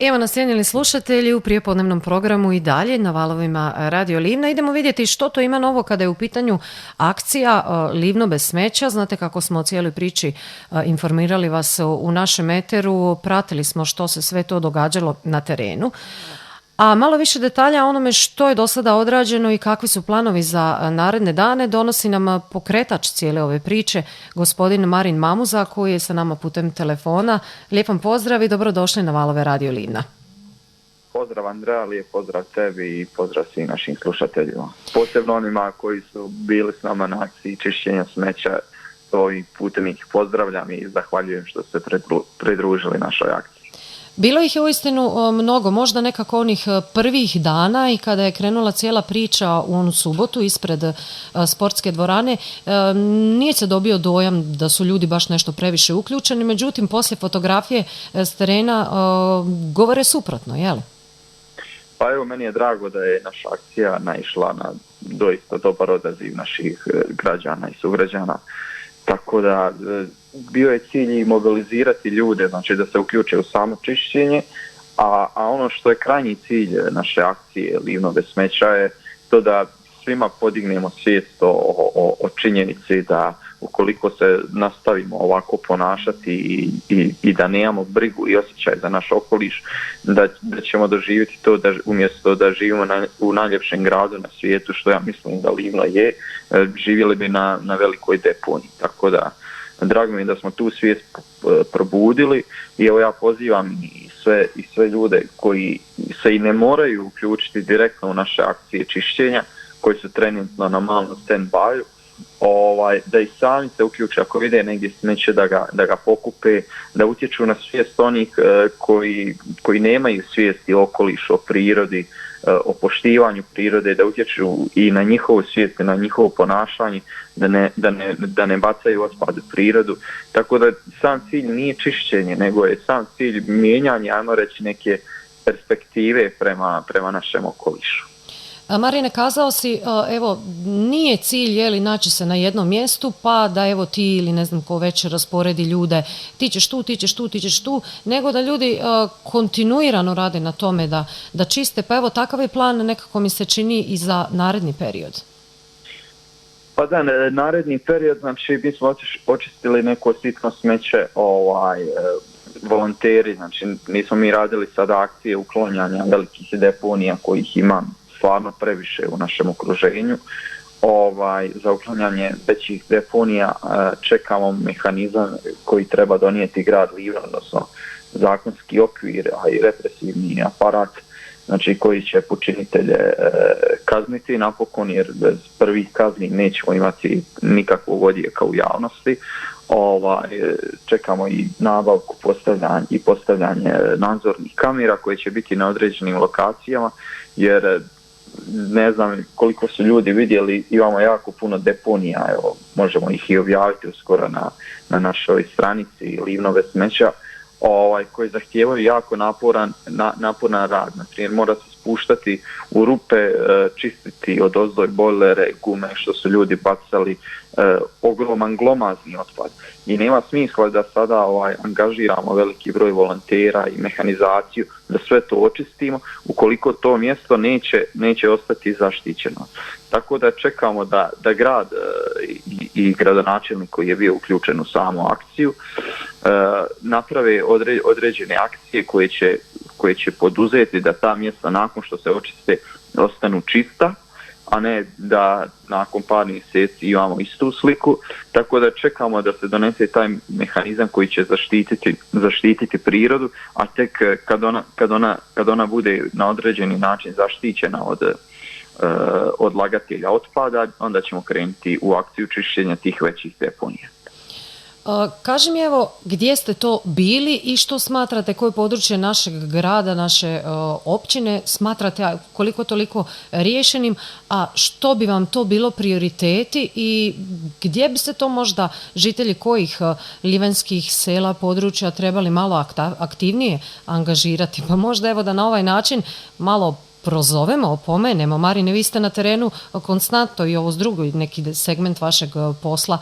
Evo nas, cijenjeni slušatelji, u prijepodnevnom programu i dalje na valovima Radio Livna. Idemo vidjeti što to ima novo kada je u pitanju akcija Livno bez smeća. Znate kako smo o cijeloj priči informirali vas u našem eteru, pratili smo što se sve to događalo na terenu. A malo više detalja o onome što je do sada odrađeno i kakvi su planovi za naredne dane donosi nam pokretač cijele ove priče, gospodin Marin Mamuza, koji je sa nama putem telefona. Lijep vam pozdrav i dobrodošli na valove Radio Livna. Pozdrav Andreja, lijep pozdrav tebi i pozdrav svim našim slušateljima. Posebno onima koji su bili s nama na akciji čišćenja smeća, ovim putem ih pozdravljam i zahvaljujem što ste pridružili našoj akciji. Bilo ih je uistinu mnogo, možda nekako onih prvih dana i kada je krenula cijela priča u onu subotu ispred sportske dvorane, nije se dobio dojam da su ljudi baš nešto previše uključeni, međutim poslije fotografije s terena govore suprotno, jel? Pa evo, meni je drago da je naša akcija naišla na doista dobar odaziv naših građana i sugrađana. Tako da bio je cilj mobilizirati ljude, znači da se uključe u samo čišćenje, a ono što je krajnji cilj naše akcije Livno bez smeća je to da svima podignemo svijest o činjenici da ukoliko se nastavimo ovako ponašati i da nemamo brigu i osjećaj za naš okoliš, da ćemo doživjeti to da umjesto da živimo u najljepšem gradu na svijetu, što ja mislim da Livno je, živjeli bi na velikoj deponiji. Tako da drago mi je da smo tu svijest probudili i evo ja pozivam i sve ljude koji se i ne moraju uključiti direktno u naše akcije čišćenja, koji su trenutno na malom stand-byu, da i sami se uključe ako vide negdje smeće da ga pokupe, da utječu na svijest onih koji nemaju svijesti o okolišu, o prirodi, o poštivanju prirode, da utječu i na njihovu svijest, na njihovo ponašanje, da ne bacaju otpad u prirodu. Tako da sam cilj nije čišćenje, nego je sam cilj mijenjanje, ajmo reći, neke perspektive prema našem okolišu. Marine, kazao si, evo, nije cilj naći se na jednom mjestu pa da evo ti ili ne znam ko već rasporedi ljude, ti ćeš tu, nego da ljudi kontinuirano rade na tome da čiste, pa evo takav je plan nekako mi se čini i za naredni period. Pa da, naredni period, znači mi smo očistili neko sitno smeće, volonteri, znači nismo mi radili sada akcije uklanjanja velikih deponija kojih ima stvarno previše u našem okruženju. Za uklanjanje većih deponija čekamo mehanizam koji treba donijeti grad Livno, odnosno zakonski okvir, a i represivni aparat, znači koji će počinitelje kazniti napokon, jer bez prvih kazni nećemo imati nikakvog odjeka u javnosti. Čekamo i nabavku i postavljanje nadzornih kamera koje će biti na određenim lokacijama, jer ne znam koliko su ljudi vidjeli, imamo jako puno deponija, evo, možemo ih i objaviti uskoro na našoj stranici Livno bez smeća, koji zahtijevaju jako naporan rad. Naprimjer, mora se spuštati u rupe, čistiti odozdoj bojlere, gume što su ljudi bacali, ogroman glomazni otpad. I nema smisla da sada angažiramo veliki broj volontera i mehanizaciju da sve to očistimo ukoliko to mjesto neće ostati zaštićeno. Tako da čekamo da grad i gradonačelnik koji je bio uključen u samu akciju naprave određene akcije koje će poduzeti da ta mjesta nakon što se očiste ostanu čista, a ne da nakon par mjeseci imamo istu sliku. Tako da čekamo da se donese taj mehanizam koji će zaštititi prirodu, a tek kad ona bude na određeni način zaštićena od odlagatelja otpada, onda ćemo krenuti u akciju čišćenja tih većih deponija. Kaži mi evo gdje ste to bili i što smatrate, koje područje našeg grada, naše općine smatrate koliko toliko riješenim, a što bi vam to bilo prioriteti i gdje bi se to možda žitelji kojih livanjskih sela, područja trebali malo aktivnije angažirati, pa možda evo da na ovaj način malo prozovemo, opomenemo. Marine, vi ste na terenu konstantno i ovo s drugo, neki segment vašeg posla,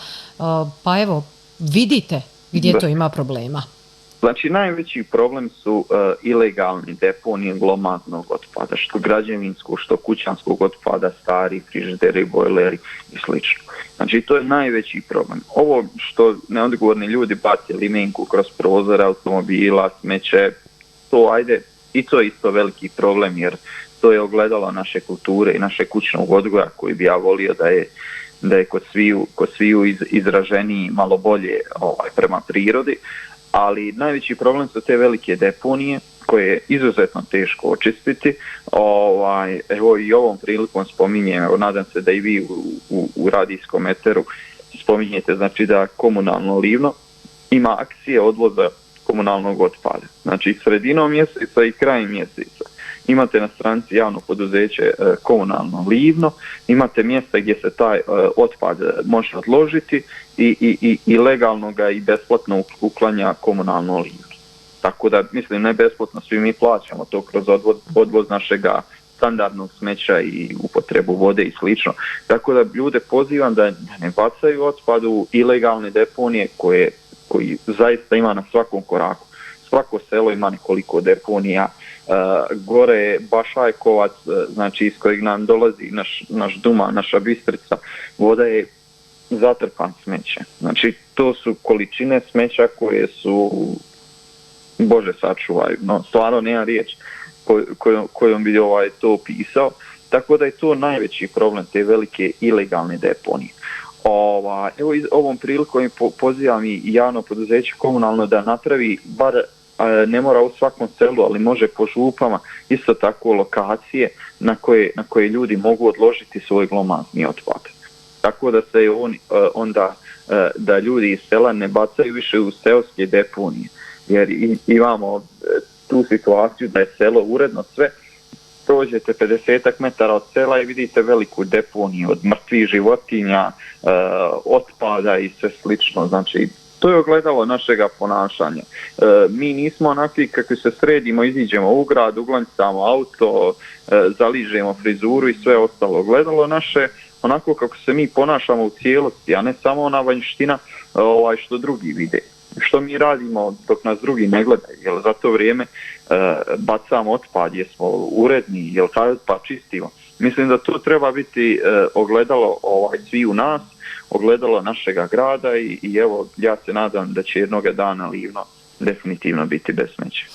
pa evo, vidite gdje to ima problema. Znači, najveći problem su ilegalni deponije glomaznog otpada, što građevinskog, što kućanskog otpada, stari frižideri, bojleri i sl. Znači, to je najveći problem. Ovo što neodgovorni ljudi bace limenku kroz prozore automobila, smeće, to ajde, i to je isto veliki problem, jer to je ogledalo naše kulture i naše kućnog odgoja koji bi ja volio da je kod sviju izraženiji malo bolje prema prirodi. Ali najveći problem su te velike deponije koje je izuzetno teško očistiti. Evo i ovom prilikom spominjem, nadam se da i vi u radijskom eteru spominjete, znači da komunalno Livno ima akcije odvoza komunalnog otpada. Znači sredinom mjeseca i krajem mjeseca. Imate na stranici javno poduzeće komunalno Livno, imate mjesta gdje se taj otpad može odložiti i legalno ga i besplatno uklanja komunalno Livno. Tako da, mislim, ne besplatno, svi mi plaćamo to kroz odvoz našega standardnog smeća i upotrebu vode i slično. Tako da ljude pozivam da ne bacaju otpad u ilegalne deponije koji zaista ima na svakom koraku. Svako selo ima nekoliko deponija. Gore je Bašajkovac, znači iz kojeg nam dolazi naš Duma, naša Bistrica, voda je zatrpan smeće. Znači to su količine smeća koje su, Bože sačuvaj, no stvarno nema riječ kojom bi to opisao. Tako da je to najveći problem, te velike ilegalne deponije. Evo ovom prilikom pozivam i javno poduzeće komunalno da napravi bar, ne mora u svakom selu, ali može po župama isto tako lokacije na koje ljudi mogu odložiti svoj glomazni otpad. Tako da se onda da ljudi iz sela ne bacaju više u seoske deponije, jer imamo tu situaciju da je selo uredno sve. Prođete 50 metara od sela i vidite veliku deponiju od mrtvih životinja, otpada i sve slično. Znači, to je ogledalo našega ponašanja. Mi nismo onakvi kakvi se sredimo, iziđemo u grad, uglancamo auto, zaližemo frizuru i sve ostalo. Ogledalo naše onako kako se mi ponašamo u cijelosti, a ne samo ona vanjština što drugi vide. Što mi radimo dok nas drugi ne gledaju, jer za to vrijeme bacamo otpad, jesmo uredni, jel taj otpad čistimo. Mislim da to treba biti ogledalo svi u nas, ogledalo našega grada i evo, ja se nadam da će jednoga dana Livno definitivno biti bez smeća.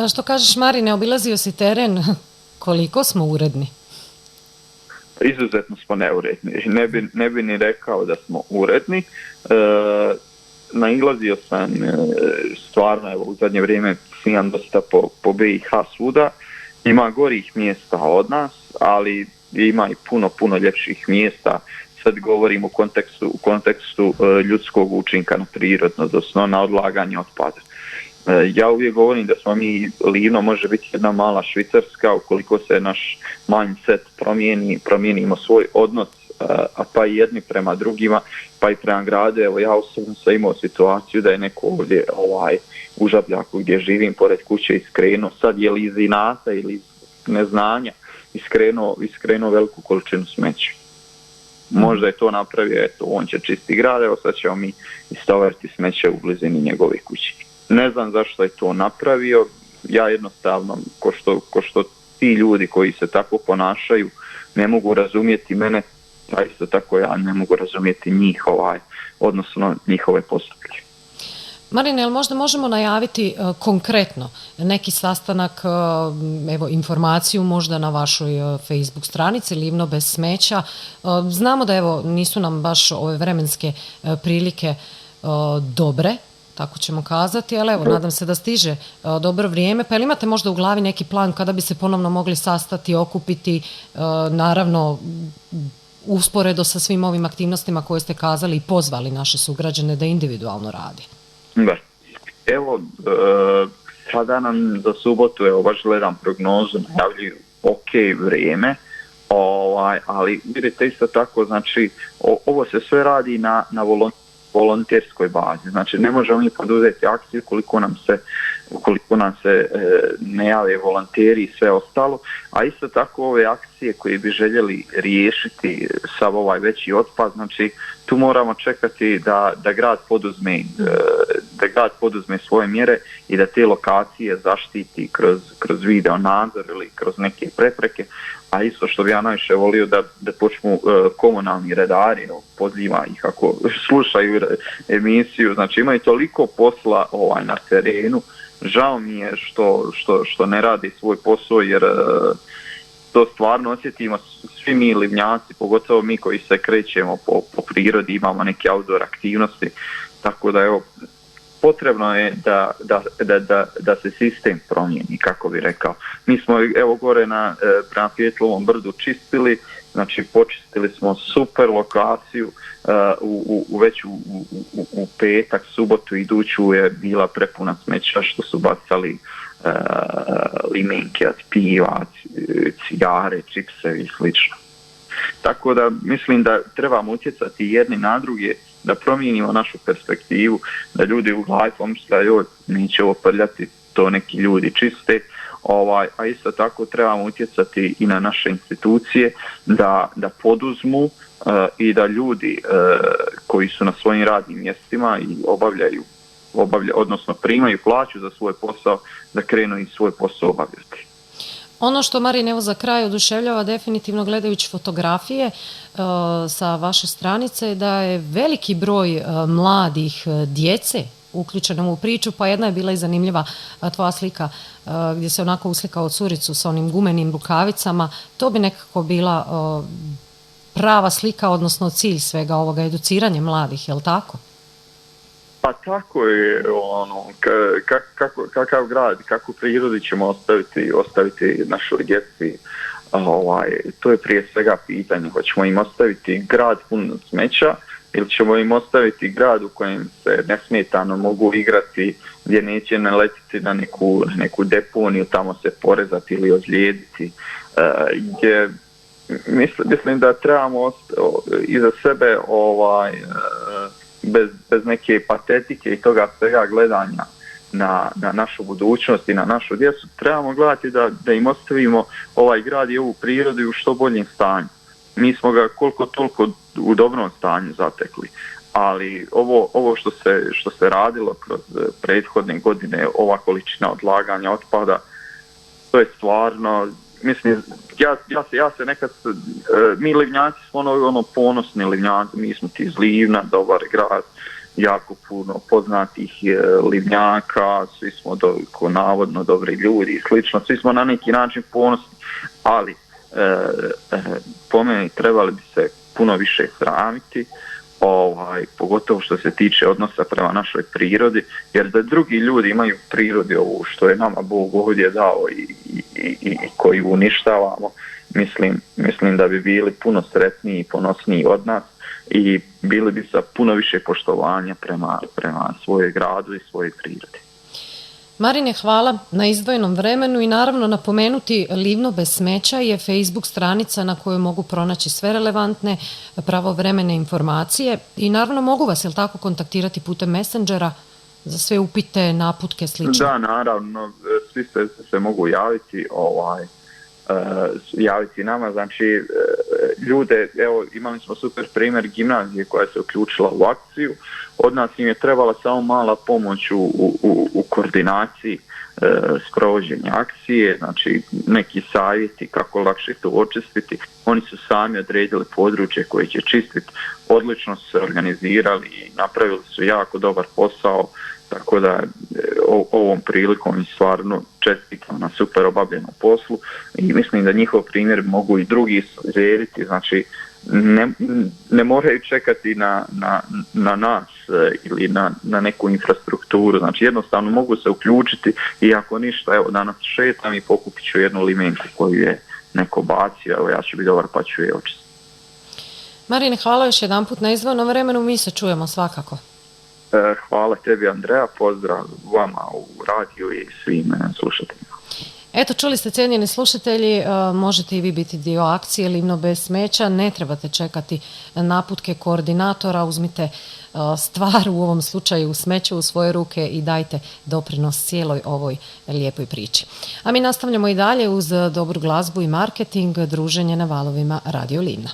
Što kažeš, Marine, obilazio si teren, koliko smo uredni? Izuzetno smo neuredni. Ne bi ni rekao da smo uredni. Nailazio sam stvarno, evo, u zadnje vrijeme snimam dosta po BiH svuda. Ima gorih mjesta od nas, ali ima i puno ljepših mjesta. Sad govorim u kontekstu ljudskog učinka na prirodno, odnosno na odlaganje otpada. Ja uvijek govorim da smo mi, Livno može biti jedna mala Švicarska, ukoliko se naš mindset promijenimo svoj odnos, pa i jedni prema drugima, pa i prema gradu. Evo, ja osobno sam imao situaciju da je neko ovdje u Žabljaku gdje živim pored kuće iskrenuo, sad je li iz inata ili iz neznanja, iskrenuo veliku količinu smeća. Možda je to napravio, eto, on će čisti grad, evo sad ćemo mi istovariti smeće u blizini njegove kuće. Ne znam zašto je to napravio, ja jednostavno, ko što ti ljudi koji se tako ponašaju ne mogu razumjeti mene, a isto tako ja ne mogu razumjeti njih, odnosno njihove postupke. Marine, jel možda možemo najaviti konkretno neki sastanak, evo, informaciju možda na vašoj Facebook stranici Livno bez smeća? Znamo da, evo, nisu nam baš ove vremenske prilike dobre, tako ćemo kazati, ali evo, nadam se da stiže dobro vrijeme. Pa jel imate možda u glavi neki plan kada bi se ponovno mogli sastati, okupiti, naravno usporedo sa svim ovim aktivnostima koje ste kazali i pozvali naše sugrađane da individualno radi? Da. Evo, sada nam za subotu, evo, baš gledam prognozu, najavljuju vrijeme, ali vidite isto tako, znači, ovo se sve radi na volonterskoj bazi. Znači, ne možemo mi poduzeti akciju koliko nam se ne jave volonteri i sve ostalo, a isto tako ove akcije koje bi željeli riješiti sav ovaj veći otpad, znači tu moramo čekati da grad poduzme da grad poduzme svoje mjere i da te lokacije zaštiti kroz video nadzor ili kroz neke prepreke, a isto što bi ja najviše volio da počnu komunalni redari, poziva ih ako slušaju emisiju, znači imaju toliko posla na terenu, žao mi je što ne radi svoj posao, jer to stvarno osjetimo svi mi livnjaci, pogotovo mi koji se krećemo po prirodi, imamo neke outdoor aktivnosti, tako da evo, potrebno je da se sistem promijeni, kako bi rekao. Mi smo evo gore prema Pijetlovom brdu čistili, znači počistili smo super lokaciju, već u petak, subotu iduću je bila prepuna smeća što su bacali limenke od piva, cigare, čipsevi i slično. Tako da mislim da trebamo utjecati jedni na druge, da promijenimo našu perspektivu, da ljudi u glavi pomisle neće ovo prljati, to neki ljudi čiste, a isto tako trebamo utjecati i na naše institucije da poduzmu i da ljudi koji su na svojim radnim mjestima i odnosno primaju plaću za svoj posao, da krenu i svoj posao obavljati. Ono što, Marin, evo za kraj oduševljava definitivno gledajući fotografije sa vaše stranice je da je veliki broj mladih djece uključena u priču, pa jedna je bila i zanimljiva tvoja slika gdje se onako uslikao curicu sa onim gumenim rukavicama. To bi nekako bila prava slika, odnosno cilj svega ovoga, educiranje mladih, je li tako? Pa tako je, kakav grad, kakvu prirodu ćemo ostaviti našoj djeci, to je prije svega pitanje. Hoćemo im ostaviti grad pun smeća ili ćemo im ostaviti grad u kojem se nesmetano mogu igrati, gdje neće naletiti na neku deponiju, tamo se porezati ili ozlijediti, gdje mislim da trebamo iza sebe bez neke patetike i toga svega gledanja na našu budućnost i na našu djecu, trebamo gledati da im ostavimo ovaj grad i ovu prirodu u što boljem stanju. Mi smo ga koliko toliko u dobrom stanju zatekli, ali ovo što se radilo kroz prethodne godine, ova količina odlaganja otpada, to je stvarno, mislim, ja se nekad, mi livnjaci smo ponosni livnjaci, mi smo ti iz Livna, dobar grad, jako puno poznatih livnjaka, svi smo navodno dobri ljudi i slično, svi smo na neki način ponosni, ali po meni trebali bi se puno više sramiti, pogotovo što se tiče odnosa prema našoj prirodi, jer da drugi ljudi imaju prirodi ovu što je nama Bog ovdje dao i koju uništavamo, mislim da bi bili puno sretniji i ponosniji od nas i bili bi sa puno više poštovanja prema svojoj gradu i svojoj prirodi. Marine, hvala na izdvojenom vremenu i naravno napomenuti Livno bez smeća je Facebook stranica na kojoj mogu pronaći sve relevantne pravovremene informacije i naravno mogu vas, jel tako, kontaktirati putem Messengera za sve upite, naputke, slično. Da, naravno, svi se mogu javiti nama, znači ljude, evo imali smo super primjer gimnazije koja se uključila u akciju, od nas im je trebala samo mala pomoć u koordinaciji sprovođenja akcije, znači neki savjeti kako lakše to očistiti, oni su sami odredili područje koje će čistiti, odlično su se organizirali i napravili su jako dobar posao, tako da ovom prilikom i stvarno čestitam na super obavljenom poslu i mislim da njihov primjer mogu i drugi slijediti, znači ne moraju čekati na nas ili na neku infrastrukturu, znači jednostavno mogu se uključiti i ako ništa, evo danas šetam i pokupit ću jednu limenku koju je neko bacio, evo ja ću biti dobar pa ću je očistiti. Marine, hvala još jedanput na izdvojenom vremenu, mi se čujemo svakako. Hvala tebi, Andreja, pozdrav vama u radiju i svim slušateljima. Eto, čuli ste, cijenjeni slušatelji, možete i vi biti dio akcije Livno bez smeća, ne trebate čekati naputke koordinatora, uzmite stvar, u ovom slučaju smeće u svoje ruke i dajte doprinos cijeloj ovoj lijepoj priči. A mi nastavljamo i dalje uz dobru glazbu i marketing, druženje na valovima Radio Livna.